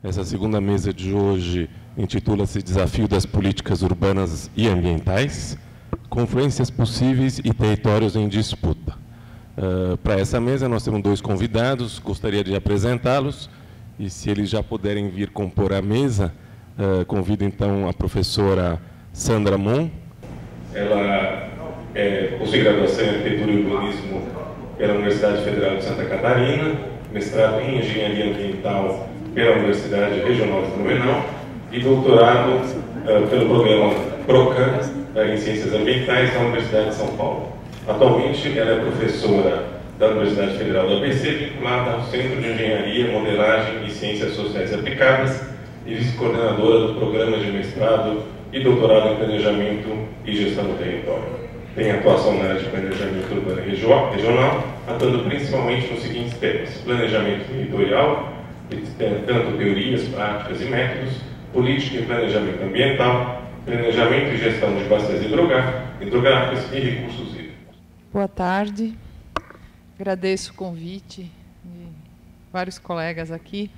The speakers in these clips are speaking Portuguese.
Essa segunda mesa de hoje intitula-se Desafio das Políticas Urbanas e Ambientais, Confluências Possíveis e Territórios em Disputa. Para essa mesa, nós temos dois convidados, gostaria de apresentá-los, e se eles já puderem vir compor a mesa, convido então a professora Sandra Mon. Ela possui graduação em Arquitetura e Urbanismo pela Universidade Federal de Santa Catarina, mestrado em Engenharia Ambiental pela Universidade Regional de Blumenau e doutorado pelo programa PROCAM em Ciências Ambientais da Universidade de São Paulo. Atualmente, ela é professora da Universidade Federal do ABC, vinculada ao Centro de Engenharia, Modelagem e Ciências Sociais Aplicadas e vice-coordenadora do programa de mestrado e doutorado em Planejamento e Gestão do Território. Tem atuação na área de planejamento urbano e regional, atuando principalmente nos seguintes temas: planejamento territorial, tanto teorias, práticas e métodos, política e planejamento ambiental, planejamento e gestão de bacias hidrográficas e recursos hídricos. Boa tarde. Agradeço o convite de vários colegas aqui,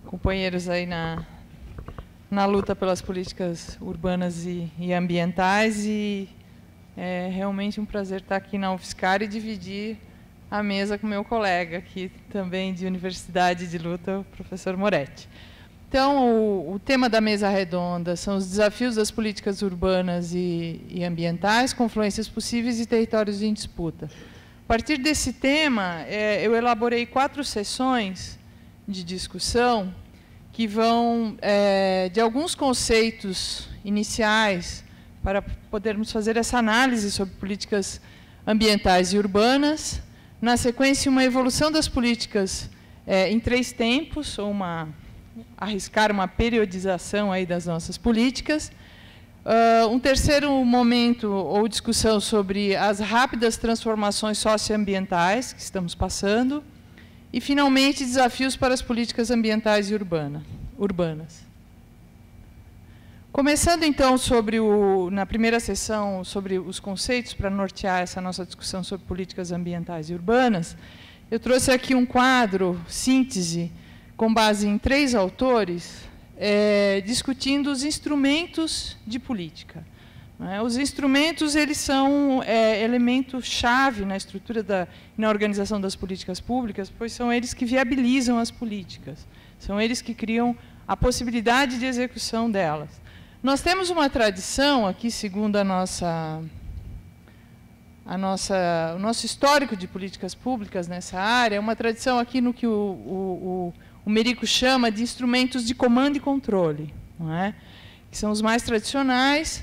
companheiros aí na luta pelas políticas urbanas e ambientais, e é realmente um prazer estar aqui na UFSCar e dividir a mesa com meu colega aqui também de Universidade de Luta, o professor Moretti. Então, o tema da mesa redonda são os desafios das políticas urbanas e ambientais, confluências possíveis e territórios em disputa. A partir desse tema, eu elaborei 4 sessões de discussão que vão de alguns conceitos iniciais para podermos fazer essa análise sobre políticas ambientais e urbanas. Na sequência, uma evolução das políticas em 3 tempos, ou arriscar uma periodização aí das nossas políticas. Um terceiro momento ou discussão sobre as rápidas transformações socioambientais que estamos passando. E, finalmente, desafios para as políticas ambientais e urbanas. Começando, então, na primeira sessão, sobre os conceitos para nortear essa nossa discussão sobre políticas ambientais e urbanas, eu trouxe aqui um quadro, síntese, com base em 3 autores, discutindo os instrumentos de política. Os instrumentos, eles são elemento-chave na estrutura na organização das políticas públicas, pois são eles que viabilizam as políticas, são eles que criam a possibilidade de execução delas. Nós temos uma tradição aqui, segundo o nosso histórico de políticas públicas nessa área, uma tradição aqui no que o Merico chama de instrumentos de comando e controle, não é? Que são os mais tradicionais,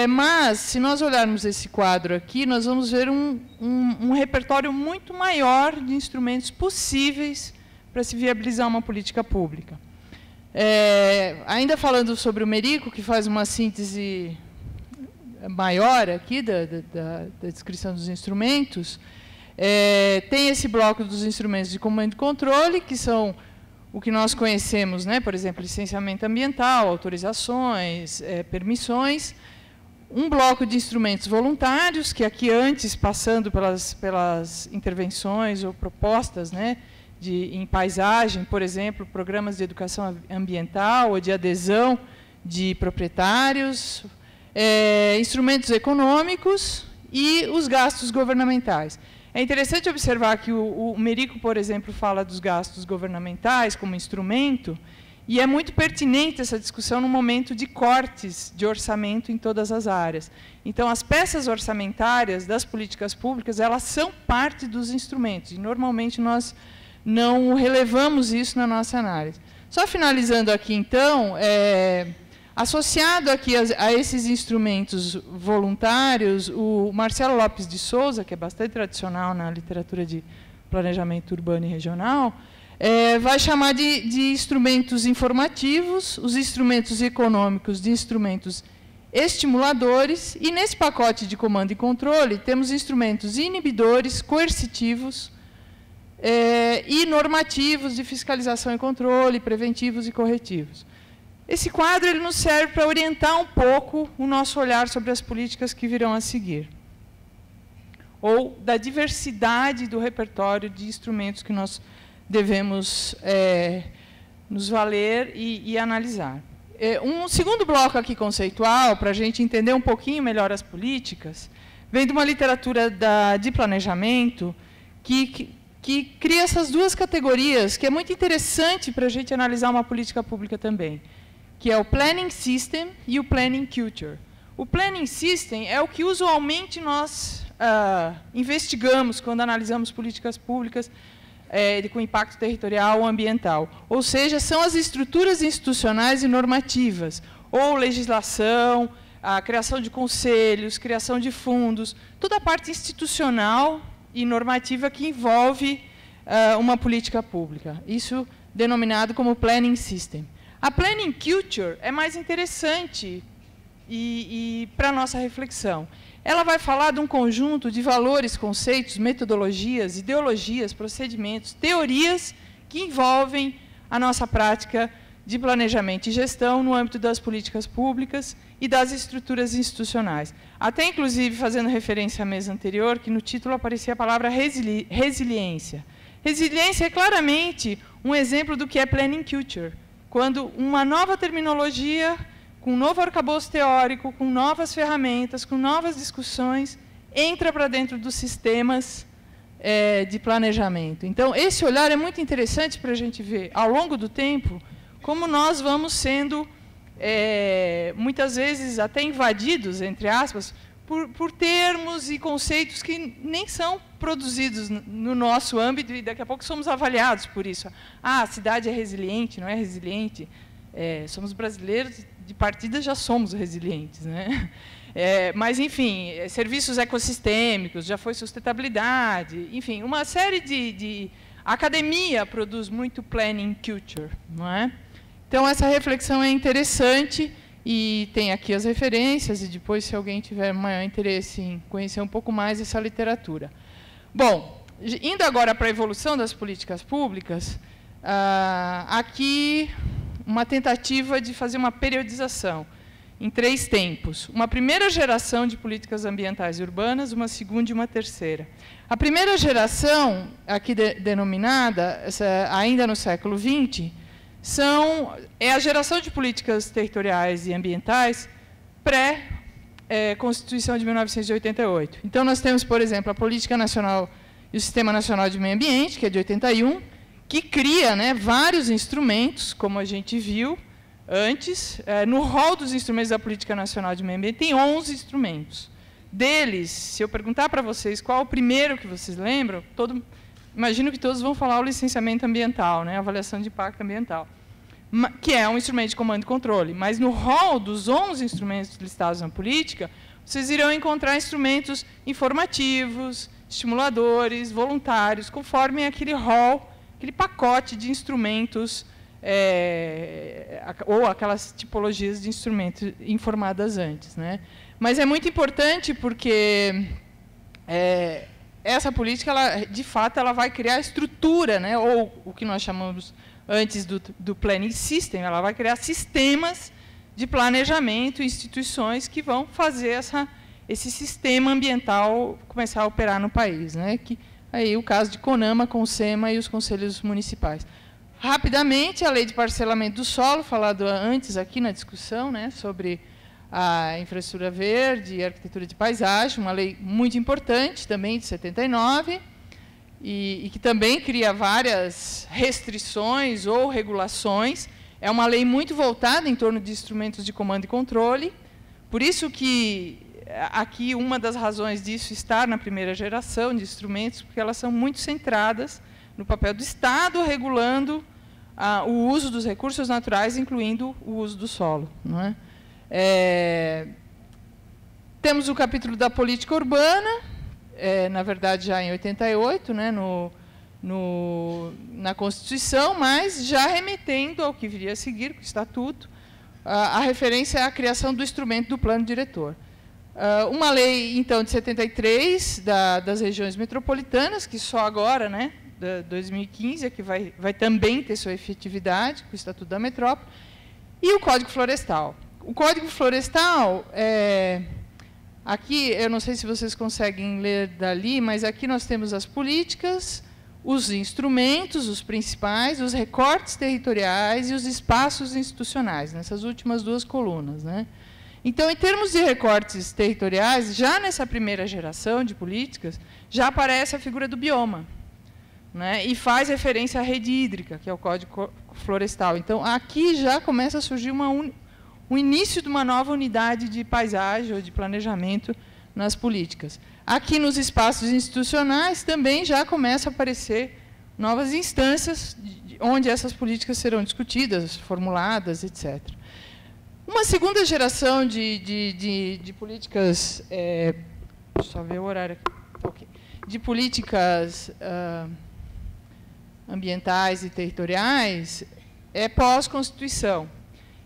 mas, se nós olharmos esse quadro aqui, nós vamos ver um repertório muito maior de instrumentos possíveis para se viabilizar uma política pública. Ainda falando sobre o Merico, que faz uma síntese maior aqui da descrição dos instrumentos, tem esse bloco dos instrumentos de comando e controle, que são o que nós conhecemos, né? Por exemplo, licenciamento ambiental, autorizações, permissões. Um bloco de instrumentos voluntários, que aqui antes, passando pelas intervenções ou propostas, né, em paisagem, por exemplo, programas de educação ambiental ou de adesão de proprietários, instrumentos econômicos e os gastos governamentais. É interessante observar que o Merico, por exemplo, fala dos gastos governamentais como instrumento, e é muito pertinente essa discussão no momento de cortes de orçamento em todas as áreas. Então, as peças orçamentárias das políticas públicas, elas são parte dos instrumentos, e normalmente nós não relevamos isso na nossa análise. Só finalizando aqui, então, associado aqui a esses instrumentos voluntários, o Marcelo Lopes de Souza, que é bastante tradicional na literatura de planejamento urbano e regional, vai chamar de instrumentos informativos, os instrumentos econômicos de instrumentos estimuladores, e nesse pacote de comando e controle temos instrumentos inibidores, coercitivos, e normativos de fiscalização e controle, preventivos e corretivos. Esse quadro ele nos serve para orientar um pouco o nosso olhar sobre as políticas que virão a seguir, ou da diversidade do repertório de instrumentos que nós devemos nos valer e analisar. Um segundo bloco aqui conceitual, para a gente entender um pouquinho melhor as políticas, vem de uma literatura de planejamento que cria essas duas categorias, que é muito interessante para a gente analisar uma política pública também, que é o Planning System e o Planning Culture. O Planning System é o que usualmente nós investigamos quando analisamos políticas públicas com impacto territorial ou ambiental. Ou seja, são as estruturas institucionais e normativas, ou legislação, a criação de conselhos, criação de fundos, toda a parte institucional e normativa que envolve uma política pública. Isso denominado como Planning System. A Planning Culture é mais interessante para a nossa reflexão. Ela vai falar de um conjunto de valores, conceitos, metodologias, ideologias, procedimentos, teorias que envolvem a nossa prática de planejamento e gestão no âmbito das políticas públicas e das estruturas institucionais. Até, inclusive, fazendo referência à mesa anterior, que no título aparecia a palavra resiliência. Resiliência é claramente um exemplo do que é Planning Culture, quando uma nova terminologia, com um novo arcabouço teórico, com novas ferramentas, com novas discussões, entra para dentro dos sistemas de planejamento. Então, esse olhar é muito interessante para a gente ver, ao longo do tempo, como nós vamos sendo, muitas vezes, até invadidos, entre aspas, por termos e conceitos que nem são produzidos no nosso âmbito e daqui a pouco somos avaliados por isso. Ah, a cidade é resiliente, não é resiliente? Somos brasileiros, de partida já somos resilientes, né? Mas, enfim, serviços ecossistêmicos, já foi sustentabilidade, enfim, uma série A academia produz muito planning culture, não é? Então, essa reflexão é interessante e tem aqui as referências e depois, se alguém tiver maior interesse em conhecer um pouco mais essa literatura. Bom, indo agora para a evolução das políticas públicas, aqui uma tentativa de fazer uma periodização em 3 tempos. Uma primeira geração de políticas ambientais e urbanas, uma segunda e uma terceira. A primeira geração, aqui denominada, ainda no século XX, é a geração de políticas territoriais e ambientais pré-Constituição de 1988. Então, nós temos, por exemplo, a Política Nacional e o Sistema Nacional de Meio Ambiente, que é de 81, que cria, né, vários instrumentos, como a gente viu antes. No rol dos instrumentos da Política Nacional de Meio Ambiente, tem 11 instrumentos. Deles, se eu perguntar para vocês qual o primeiro que vocês lembram, imagino que todos vão falar o licenciamento ambiental, né, a avaliação de impacto ambiental, que é um instrumento de comando e controle. Mas no rol dos 11 instrumentos listados na política, vocês irão encontrar instrumentos informativos, estimuladores, voluntários, conforme aquele rol, aquele pacote de instrumentos, ou aquelas tipologias de instrumentos informadas antes, né? Mas é muito importante porque essa política, de fato, ela vai criar a estrutura, né? Ou o que nós chamamos antes do Planning System, ela vai criar sistemas de planejamento, instituições que vão fazer esse sistema ambiental começar a operar no país, né? Aí o caso de CONAMA, CONSEMA e os conselhos municipais. Rapidamente, a lei de parcelamento do solo, falado antes aqui na discussão, né, sobre a infraestrutura verde e arquitetura de paisagem, uma lei muito importante, também de 79, e que também cria várias restrições ou regulações. É uma lei muito voltada em torno de instrumentos de comando e controle, por isso que aqui uma das razões disso está na primeira geração de instrumentos, porque elas são muito centradas no papel do Estado, regulando o uso dos recursos naturais, incluindo o uso do solo, não é? Temos o capítulo da política urbana, na verdade, já em 88, né, na Constituição, mas já remetendo ao que viria a seguir, com o Estatuto, a referência à criação do instrumento do plano diretor. Uma lei, então, de 73, das regiões metropolitanas, que só agora, né, 2015, é que vai também ter sua efetividade, com o Estatuto da Metrópole, e o Código Florestal. O Código Florestal, aqui, eu não sei se vocês conseguem ler dali, mas aqui nós temos as políticas, os instrumentos, os principais, os recortes territoriais e os espaços institucionais, nessas últimas duas colunas, né? Então, em termos de recortes territoriais, já nessa primeira geração de políticas, já aparece a figura do bioma, né? E faz referência à rede hídrica, que é o Código Florestal. Então, aqui já começa a surgir o início de uma nova unidade de paisagem ou de planejamento nas políticas. Aqui, nos espaços institucionais, também já começa a aparecer novas instâncias onde essas políticas serão discutidas, formuladas, etc. Uma segunda geração de políticas... deixa eu só ver o horário aqui. Tá, okay. De políticas ambientais e territoriais é pós-Constituição.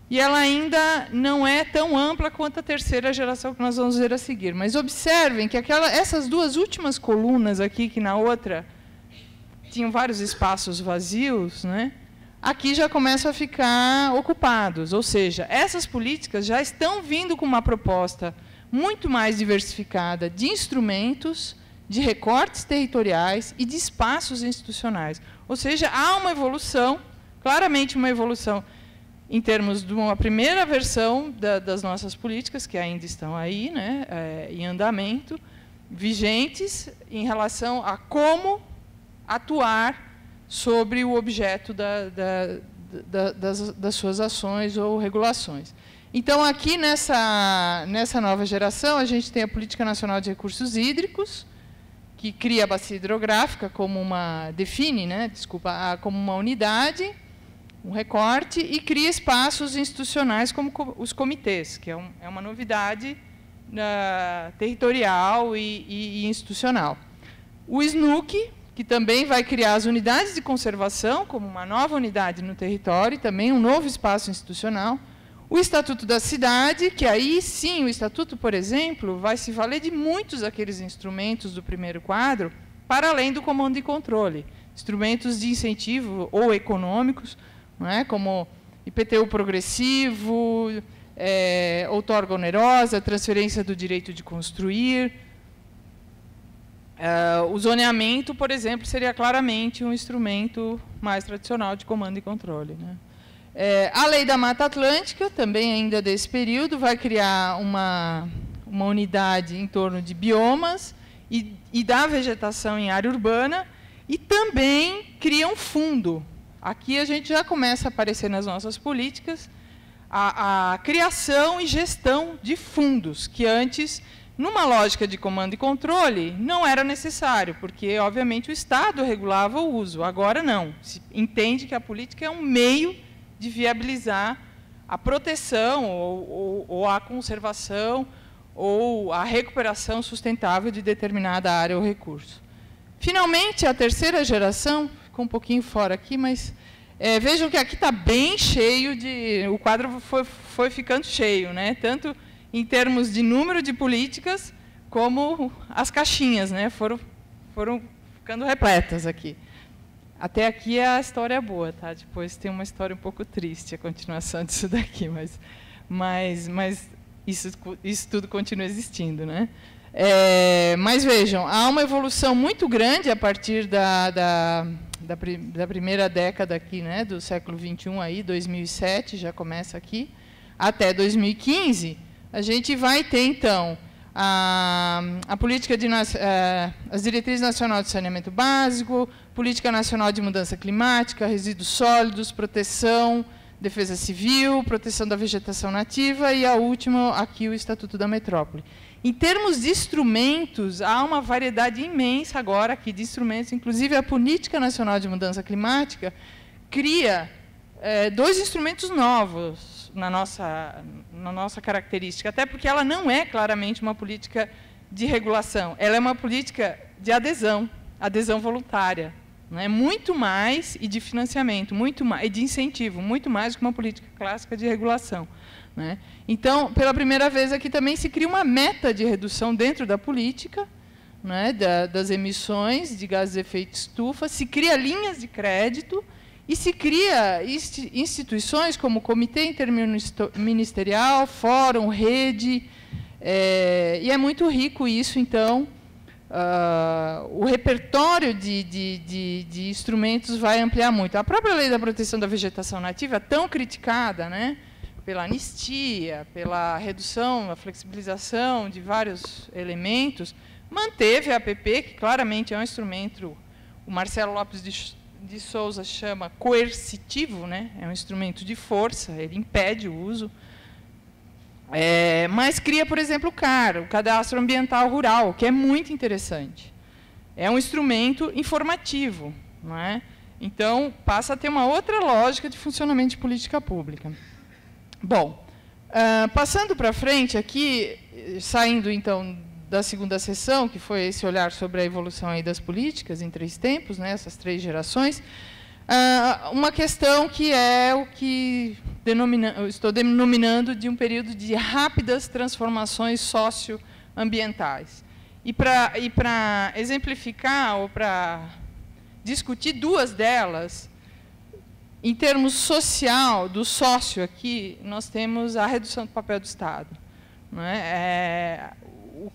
E ela ainda não é tão ampla quanto a terceira geração que nós vamos ver a seguir. Mas observem que essas duas últimas colunas aqui, que na outra tinham vários espaços vazios, né? Aqui já começam a ficar ocupados. Ou seja, essas políticas já estão vindo com uma proposta muito mais diversificada de instrumentos, de recortes territoriais e de espaços institucionais. Ou seja, há uma evolução, claramente uma evolução, em termos de uma primeira versão das nossas políticas, que ainda estão aí, né, em andamento, vigentes, em relação a como atuar sobre o objeto das suas ações ou regulações. Então, aqui, nessa nova geração, a gente tem a Política Nacional de Recursos Hídricos, que cria a bacia hidrográfica como como uma unidade, um recorte, e cria espaços institucionais como os comitês, que é uma novidade territorial e institucional. O SNUC, que também vai criar as unidades de conservação como uma nova unidade no território, e também um novo espaço institucional. O Estatuto da Cidade, que aí sim, o Estatuto, por exemplo, vai se valer de muitos daqueles instrumentos do primeiro quadro, para além do comando e controle. Instrumentos de incentivo ou econômicos, não é? Como IPTU progressivo, outorga onerosa, transferência do direito de construir. O zoneamento, por exemplo, seria claramente um instrumento mais tradicional de comando e controle, né? A Lei da Mata Atlântica, também ainda desse período, vai criar uma unidade em torno de biomas e da vegetação em área urbana, e também cria um fundo. Aqui a gente já começa a aparecer nas nossas políticas a criação e gestão de fundos, que antes, numa lógica de comando e controle, não era necessário, porque, obviamente, o Estado regulava o uso. Agora, não. Se entende que a política é um meio de viabilizar a proteção ou a conservação ou a recuperação sustentável de determinada área ou recurso. Finalmente, a terceira geração, ficou um pouquinho fora aqui, mas vejam que aqui está bem cheio o quadro foi ficando cheio, né? Tanto em termos de número de políticas, como as caixinhas, né? Foram ficando repletas aqui. Até aqui a história é boa, tá? Depois tem uma história um pouco triste, a continuação disso daqui, mas isso tudo continua existindo, né? Mas vejam, há uma evolução muito grande a partir da primeira década aqui, né, do século XXI, aí, 2007, já começa aqui, até 2015, a gente vai ter, então, a política as diretrizes nacionais de saneamento básico, política nacional de mudança climática, resíduos sólidos, proteção, defesa civil, proteção da vegetação nativa e a última, aqui, o Estatuto da Metrópole. Em termos de instrumentos, há uma variedade imensa agora aqui de instrumentos, inclusive a Política Nacional de Mudança Climática cria 2 instrumentos novos na nossa característica, até porque ela não é claramente uma política de regulação, ela é uma política de adesão voluntária, né? Muito mais, e de financiamento, muito mais, e de incentivo, muito mais do que uma política clássica de regulação, né? Então, pela primeira vez aqui também se cria uma meta de redução dentro da política, né, das emissões de gases de efeito estufa, se cria linhas de crédito e se cria instituições como Comitê Interministerial, Fórum, Rede, e é muito rico isso, então, o repertório de instrumentos vai ampliar muito. A própria lei da proteção da vegetação nativa, tão criticada, né, pela anistia, pela redução, a flexibilização de vários elementos, manteve a APP, que claramente é um instrumento, o Marcelo Lopes de Souza chama coercitivo, né, é um instrumento de força, ele impede o uso, mas cria, por exemplo, o Cadastro Ambiental Rural, que é muito interessante. É um instrumento informativo, não é? Então, passa a ter uma outra lógica de funcionamento de política pública. Bom, passando para frente aqui, saindo, então, da segunda sessão, que foi esse olhar sobre a evolução aí das políticas em 3 tempos, né, essas 3 gerações, uma questão que é o que eu estou denominando de um período de rápidas transformações socioambientais. E para exemplificar ou para discutir 2 delas, em termos social, do sócio aqui, nós temos a redução do papel do Estado. Não é?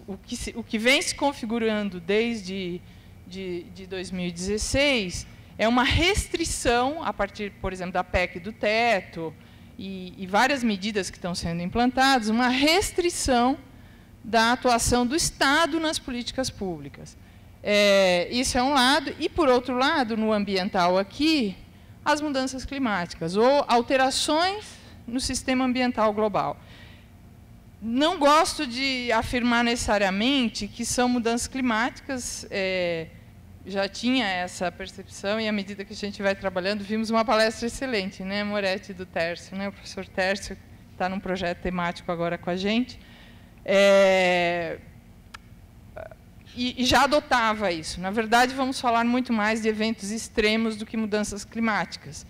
O que vem se configurando desde de 2016 é uma restrição, a partir, por exemplo, da PEC do teto e várias medidas que estão sendo implantadas, uma restrição da atuação do Estado nas políticas públicas. Isso é um lado. E, por outro lado, no ambiental aqui, as mudanças climáticas, ou alterações no sistema ambiental global. Não gosto de afirmar necessariamente que são mudanças climáticas, já tinha essa percepção, e à medida que a gente vai trabalhando, vimos uma palestra excelente, né, Moretti, do Tércio, né, o professor Tércio, está num projeto temático agora com a gente, e já adotava isso. Na verdade, vamos falar muito mais de eventos extremos do que mudanças climáticas.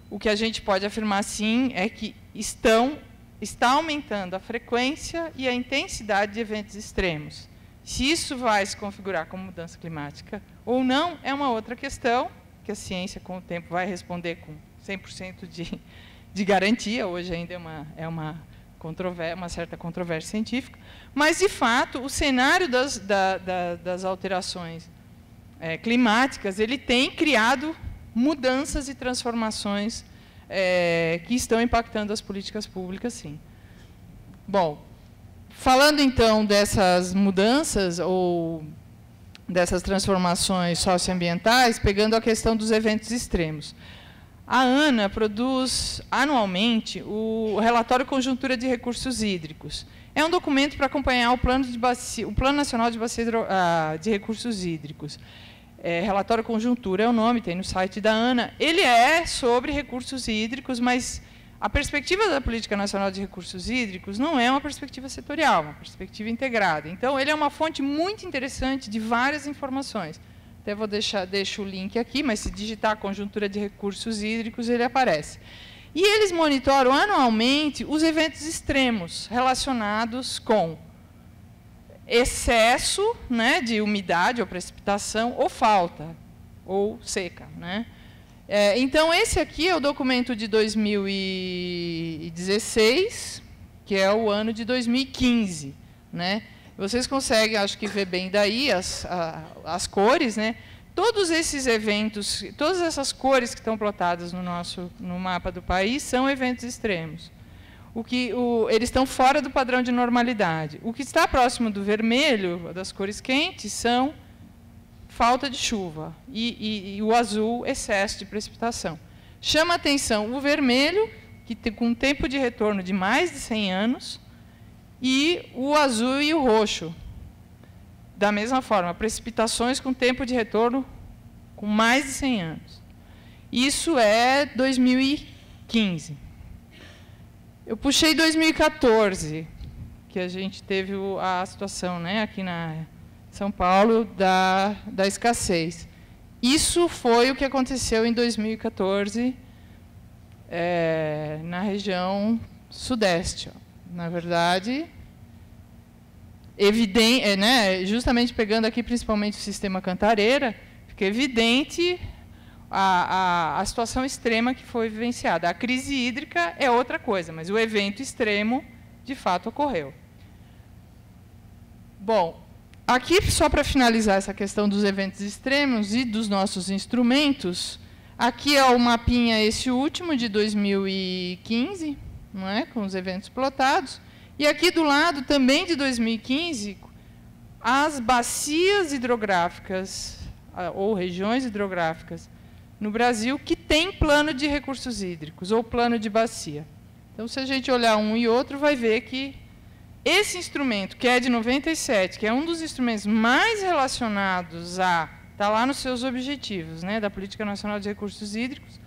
O que a gente pode afirmar, sim, é que está aumentando a frequência e a intensidade de eventos extremos. Se isso vai se configurar como mudança climática ou não, é uma outra questão, que a ciência, com o tempo, vai responder com 100% de garantia. Hoje ainda é uma certa controvérsia científica, mas, de fato, o cenário das alterações climáticas ele tem criado mudanças e transformações que estão impactando as políticas públicas, sim. Bom, falando, então, dessas mudanças ou dessas transformações socioambientais, pegando a questão dos eventos extremos. A ANA produz anualmente o relatório Conjuntura de Recursos Hídricos. É um documento para acompanhar o Plano Nacional de Bacia de Recursos Hídricos. Relatório Conjuntura é o nome, tem no site da ANA. Ele é sobre recursos hídricos, mas a perspectiva da Política Nacional de Recursos Hídricos não é uma perspectiva setorial, é uma perspectiva integrada. Então, ele é uma fonte muito interessante de várias informações. Até deixo o link aqui, mas se digitar Conjuntura de Recursos Hídricos, ele aparece. E eles monitoram anualmente os eventos extremos relacionados com excesso, né, de umidade ou precipitação, ou falta, ou seca, né? Então, esse aqui é o documento de 2016, que é o ano de 2015, né? Vocês conseguem, acho que, ver bem daí as cores, né? Todos esses eventos, todas essas cores que estão plotadas no mapa do país são eventos extremos. Eles estão fora do padrão de normalidade. O que está próximo do vermelho, das cores quentes, são falta de chuva. E o azul, excesso de precipitação. Chama a atenção o vermelho, que tem com um tempo de retorno de mais de 100 anos, e o azul e o roxo. Da mesma forma, precipitações com tempo de retorno com mais de 100 anos. Isso é 2015. Eu puxei 2014, que a gente teve a situação, né, aqui na São Paulo da escassez. Isso foi o que aconteceu em 2014 na região sudeste. Na verdade, né, justamente pegando aqui principalmente o sistema Cantareira, fica evidente a situação extrema que foi vivenciada. A crise hídrica é outra coisa, mas o evento extremo, de fato, ocorreu. Bom, Aqui, só para finalizar essa questão dos eventos extremos e dos nossos instrumentos, aqui é o mapinha, esse último, de 2015, não é? Com os eventos plotados. E aqui do lado, também de 2015, as bacias hidrográficas, ou regiões hidrográficas, no Brasil, que têm plano de recursos hídricos, ou plano de bacia. Então, se a gente olhar um e outro, vai ver que esse instrumento, que é de 97, que é um dos instrumentos mais relacionados a... Está lá nos seus objetivos, né, da Política Nacional de Recursos Hídricos,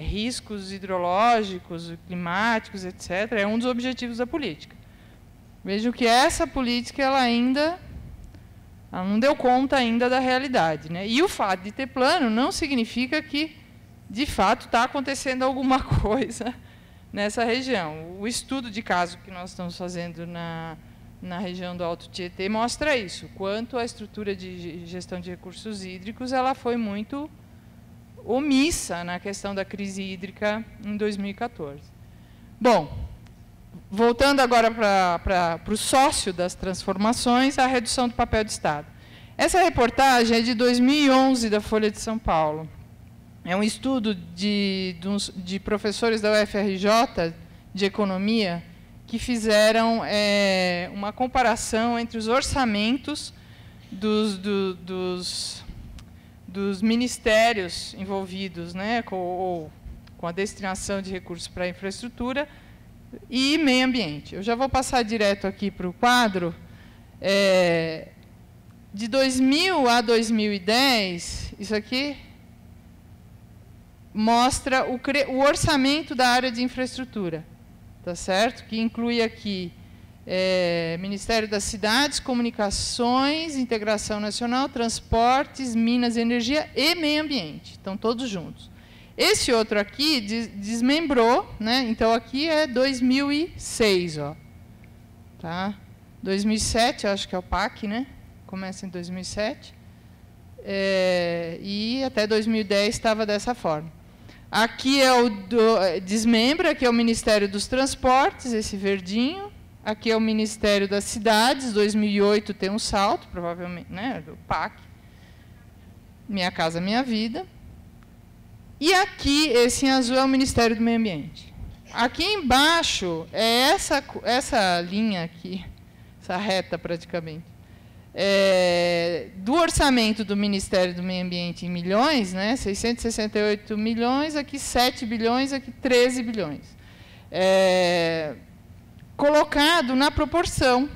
riscos hidrológicos, climáticos, etc., é um dos objetivos da política. Vejam que essa política ela não deu conta ainda da realidade, né? E o fato de ter plano não significa que, de fato, está acontecendo alguma coisa nessa região. O estudo de caso que nós estamos fazendo na região do Alto Tietê mostra isso, quanto a estrutura de gestão de recursos hídricos ela foi muito omissa na questão da crise hídrica em 2014. Bom, voltando agora para o sócio das transformações, a redução do papel do Estado. Essa reportagem é de 2011, da Folha de São Paulo. É um estudo de professores da UFRJ, de Economia, que fizeram uma comparação entre os orçamentos dos ministérios envolvidos, né, com a destinação de recursos para a infraestrutura e meio ambiente. Eu já vou passar direto aqui para o quadro. De 2000 a 2010, isso aqui mostra o orçamento da área de infraestrutura. Tá certo? Que inclui aqui Ministério das Cidades, Comunicações, Integração Nacional, Transportes, Minas e Energia e Meio Ambiente. Estão todos juntos. Esse outro aqui desmembrou, né? Então, aqui é 2006. Ó. Tá? 2007, acho que é o PAC, né? Começa em 2007. E até 2010 estava dessa forma. Aqui é o desmembra, aqui é o Ministério dos Transportes, esse verdinho. Aqui é o Ministério das Cidades, 2008 tem um salto, provavelmente, né, do PAC. Minha Casa Minha Vida. E aqui, esse em azul, é o Ministério do Meio Ambiente. Aqui embaixo é essa linha aqui, essa reta praticamente. Do orçamento do Ministério do Meio Ambiente em milhões, né, 668 milhões, aqui 7 bilhões, aqui 13 bilhões. Colocado na proporção,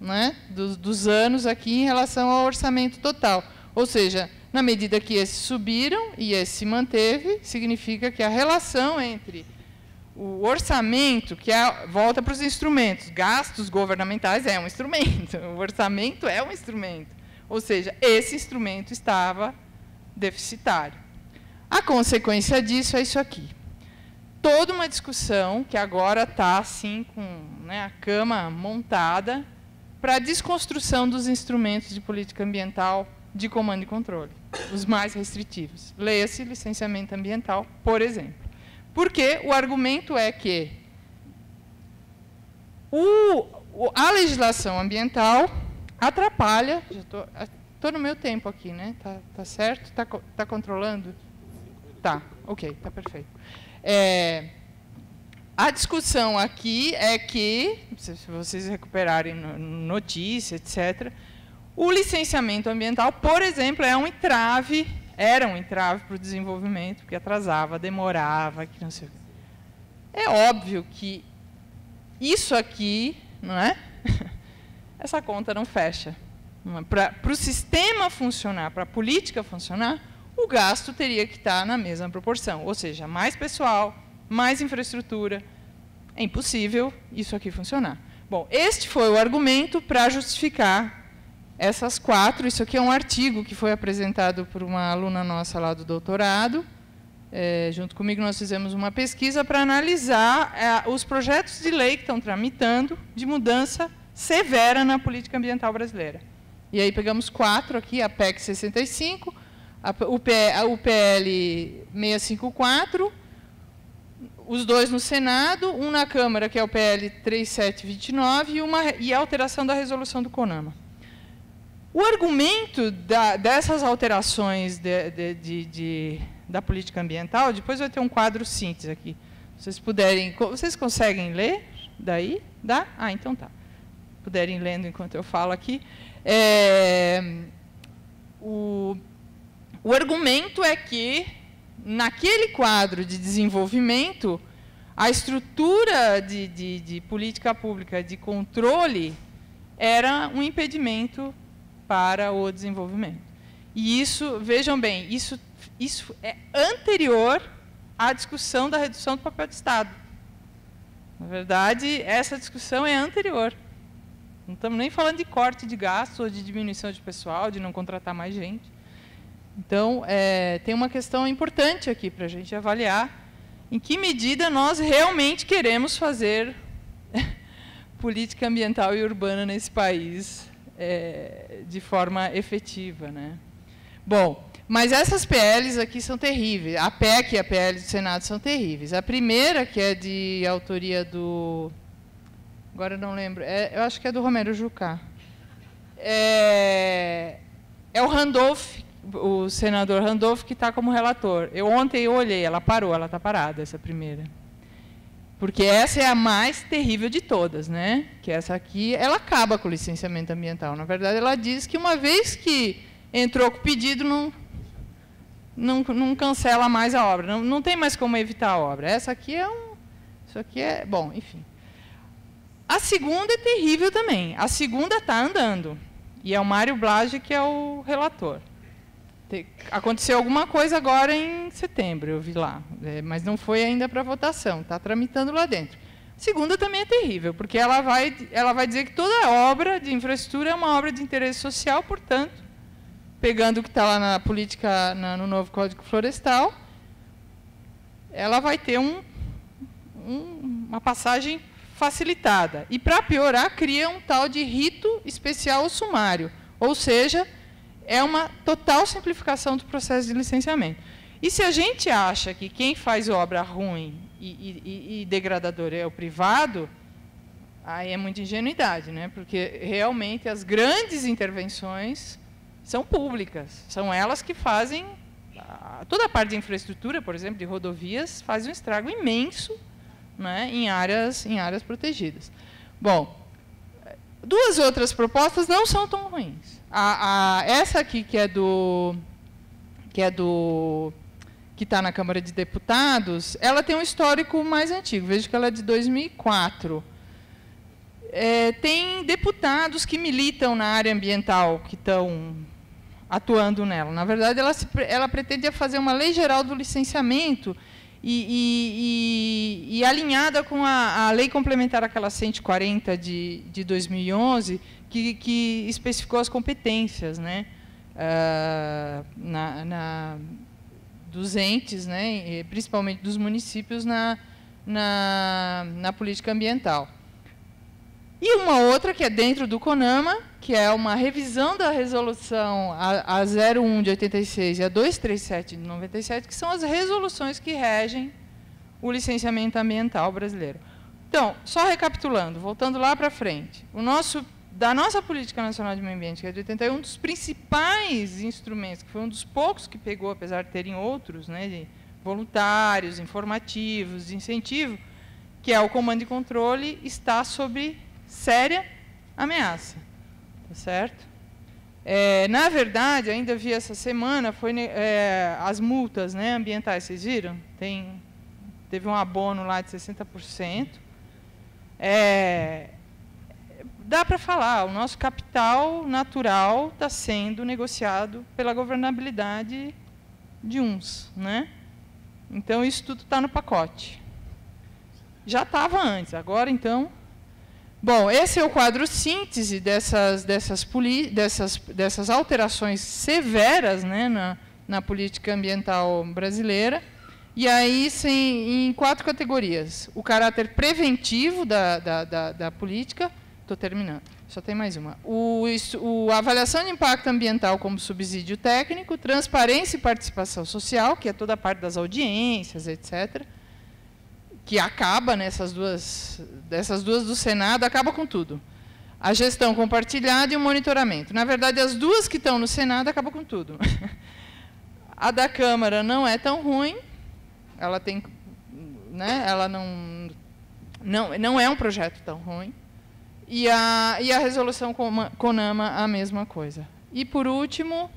né, dos anos aqui em relação ao orçamento total. Ou seja, na medida que esses subiram e esse se manteve, significa que a relação entre o orçamento, que volta para os instrumentos, gastos governamentais é um instrumento, o orçamento é um instrumento. Ou seja, esse instrumento estava deficitário. A consequência disso é isso aqui. Toda uma discussão que agora está assim, com, né, a cama montada para a desconstrução dos instrumentos de política ambiental de comando e controle, os mais restritivos. Leia-se licenciamento ambiental, por exemplo. Porque o argumento é que a legislação ambiental atrapalha... Estou no meu tempo aqui, né? Tá certo? Tá controlando? Tá, ok, tá perfeito. A discussão aqui é que, se vocês recuperarem notícia, etc., o licenciamento ambiental, por exemplo, era um entrave para o desenvolvimento, porque atrasava, demorava, que não sei o quê. É óbvio que isso aqui, não é? Essa conta não fecha. Para o sistema funcionar, para a política funcionar, o gasto teria que estar na mesma proporção. Ou seja, mais pessoal, mais infraestrutura. É impossível isso aqui funcionar. Bom, este foi o argumento para justificar essas 4. Isso aqui é um artigo que foi apresentado por uma aluna nossa lá do doutorado. Junto comigo, nós fizemos uma pesquisa para analisar os projetos de lei que estão tramitando de mudança severa na política ambiental brasileira. E aí pegamos 4 aqui, a PEC 65, o PL 654, os dois no Senado, um na Câmara, que é o PL 3729, e a alteração da resolução do CONAMA. O argumento dessas alterações da política ambiental, depois vai ter um quadro síntese aqui. Se vocês puderem, vocês conseguem ler daí? Dá? Ah, então tá. Puderem lendo enquanto eu falo aqui. O argumento é que, naquele quadro de desenvolvimento, a estrutura de política pública de controle era um impedimento para o desenvolvimento. E isso, vejam bem, isso é anterior à discussão da redução do papel de Estado. Na verdade, essa discussão é anterior. Não estamos nem falando de corte de gastos ou de diminuição de pessoal, de não contratar mais gente. Então, tem uma questão importante aqui para a gente avaliar em que medida nós realmente queremos fazer política ambiental e urbana nesse país de forma efetiva, né? Bom, mas essas PLs aqui são terríveis. A PEC e a PL do Senado são terríveis. A primeira, que é de autoria do... Agora eu não lembro. Eu acho que é do Romero Jucá. É o Randolph, o senador Randolph, que está como relator. Ontem eu olhei, ela parou, ela está parada, essa primeira. Porque essa é a mais terrível de todas, né? Que essa aqui, ela acaba com o licenciamento ambiental. Na verdade, ela diz que uma vez que entrou com o pedido, não cancela mais a obra. Não tem mais como evitar a obra. Essa aqui isso aqui é... Bom, enfim. A segunda é terrível também. A segunda está andando. E é o Mário Blage que é o relator. Aconteceu alguma coisa agora em setembro, eu vi lá, mas não foi ainda para votação, está tramitando lá dentro. A segunda também é terrível, porque ela vai dizer que toda obra de infraestrutura é uma obra de interesse social, portanto, pegando o que está lá na política, no novo Código Florestal, ela vai ter uma passagem facilitada. E, para piorar, cria um tal de rito especial ou sumário, ou seja, é uma total simplificação do processo de licenciamento. E se a gente acha que quem faz obra ruim e degradadora é o privado, aí é muita ingenuidade, né? Porque realmente as grandes intervenções são públicas, são elas que fazem toda a parte de infraestrutura, por exemplo, de rodovias, faz um estrago imenso, né, em áreas protegidas. Bom, duas outras propostas não são tão ruins. Essa aqui, que está na Câmara de Deputados, ela tem um histórico mais antigo. Vejo que ela é de 2004. Tem deputados que militam na área ambiental, que estão atuando nela. Na verdade, ela pretendia fazer uma lei geral do licenciamento e alinhada com a lei complementar, aquela 140 de 2011, que especificou as competências, né, dos entes, né, principalmente dos municípios, na política ambiental. E uma outra, que é dentro do CONAMA, que é uma revisão da resolução a 01 de 86 e a 237 de 97, que são as resoluções que regem o licenciamento ambiental brasileiro. Então, só recapitulando, voltando lá para frente, da nossa Política Nacional de Meio Ambiente, que é de 81, um dos principais instrumentos, que foi um dos poucos que pegou, apesar de terem outros, né, de voluntários, informativos, de incentivo, que é o comando e controle, está sob séria ameaça. Tá certo? Na verdade, ainda vi essa semana, as multas, né, ambientais, vocês viram? Teve um abono lá de 60%. Dá para falar, o nosso capital natural está sendo negociado pela governabilidade de uns, né? Então, isso tudo está no pacote. Já estava antes, agora, então... Bom, esse é o quadro síntese dessas alterações severas, né, na política ambiental brasileira. E aí, em 4 categorias. O caráter preventivo da política... Estou terminando, só tem mais uma. A avaliação de impacto ambiental como subsídio técnico, transparência e participação social, que é toda a parte das audiências, etc., que acaba dessas duas do Senado, acaba com tudo. A gestão compartilhada e o monitoramento. Na verdade, as duas que estão no Senado acabam com tudo. A da Câmara não é tão ruim, ela tem, né, ela não é um projeto tão ruim, e a resolução CONAMA a mesma coisa. E por último,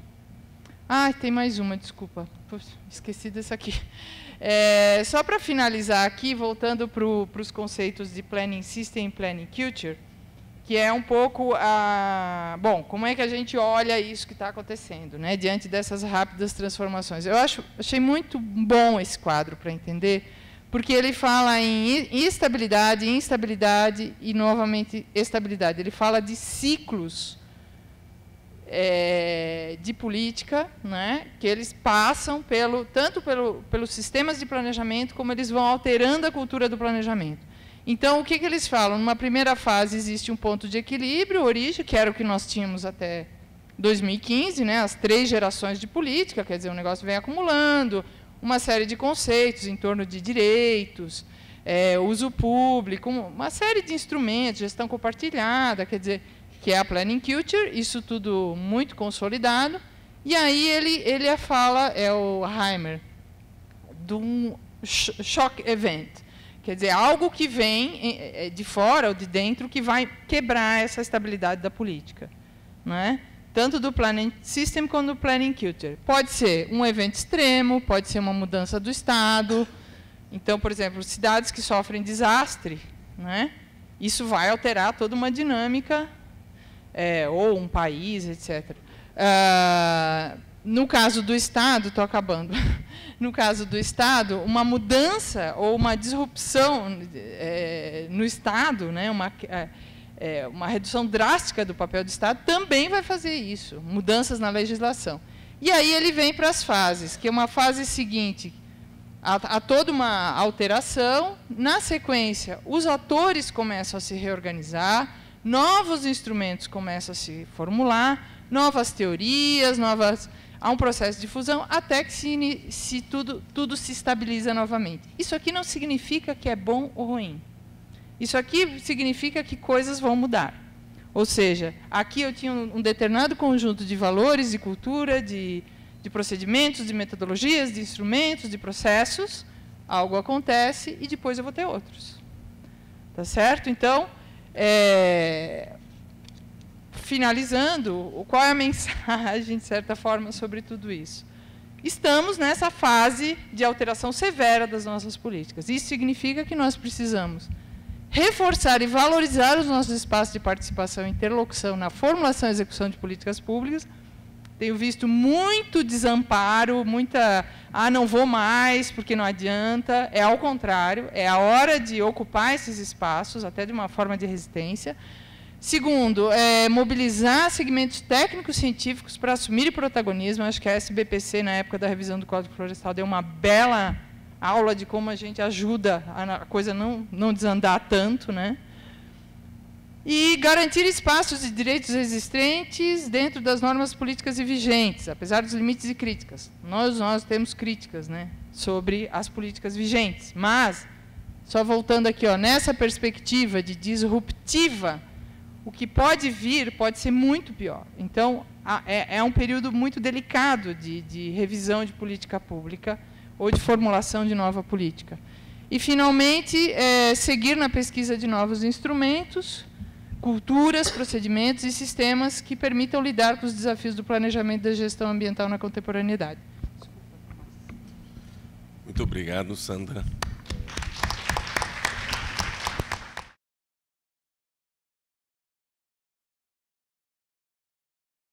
tem mais uma, desculpa, esqueci desse aqui. Só para finalizar aqui, voltando para os conceitos de Planning System e Planning Culture, que é um pouco bom, como é que a gente olha isso que está acontecendo, né, diante dessas rápidas transformações. Eu achei muito bom esse quadro para entender, porque ele fala em estabilidade, instabilidade e, novamente, estabilidade. Ele fala de ciclos de política, né, que eles passam tanto pelos sistemas de planejamento, como eles vão alterando a cultura do planejamento. Então, o que eles falam? Numa primeira fase, existe um ponto de equilíbrio, origem, que era o que nós tínhamos até 2015, né, as 3 gerações de política, quer dizer, o negócio vem acumulando, uma série de conceitos em torno de direitos, uso público, uma série de instrumentos, gestão compartilhada, quer dizer, que é a Planning Culture, isso tudo muito consolidado. E aí ele fala, o Heimer, de um shock event. Quer dizer, algo que vem de fora ou de dentro que vai quebrar essa estabilidade da política, não é? Tanto do Planning System quanto do Planning Culture. Pode ser um evento extremo, pode ser uma mudança do Estado. Então, por exemplo, cidades que sofrem desastre, né? Isso vai alterar toda uma dinâmica, ou um país, etc. No caso do Estado, estou acabando, no caso do Estado, uma mudança ou uma disrupção no Estado, né, uma redução drástica do papel do Estado, também vai fazer isso, mudanças na legislação. E aí ele vem para as fases, que é uma fase seguinte, há toda uma alteração, na sequência, os atores começam a se reorganizar, novos instrumentos começam a se formular, novas teorias, há um processo de fusão, até que tudo se estabiliza novamente. Isso aqui não significa que é bom ou ruim. Isso aqui significa que coisas vão mudar. Ou seja, aqui eu tinha um determinado conjunto de valores, de cultura, de procedimentos, de metodologias, de instrumentos, de processos, algo acontece e depois eu vou ter outros. Tá certo? Então, finalizando, qual é a mensagem, de certa forma, sobre tudo isso? Estamos nessa fase de alteração severa das nossas políticas. Isso significa que nós precisamos reforçar e valorizar os nossos espaços de participação e interlocução na formulação e execução de políticas públicas. Tenho visto muito desamparo, não vou mais porque não adianta. É ao contrário, é a hora de ocupar esses espaços, até de uma forma de resistência. Segundo, mobilizar segmentos técnicos científicos para assumirem protagonismo. Acho que a SBPC, na época da revisão do Código Florestal, deu uma bela aula de como a gente ajuda a coisa não desandar tanto, né? E garantir espaços de direitos existentes dentro das normas políticas e vigentes, apesar dos limites e críticas. Nós temos críticas, né, sobre as políticas vigentes, mas, só voltando aqui, nessa perspectiva de disruptiva, o que pode vir pode ser muito pior. Então, é um período muito delicado de revisão de política pública ou de formulação de nova política. E, finalmente, seguir na pesquisa de novos instrumentos, culturas, procedimentos e sistemas que permitam lidar com os desafios do planejamento e da gestão ambiental na contemporaneidade. Muito obrigado, Sandra.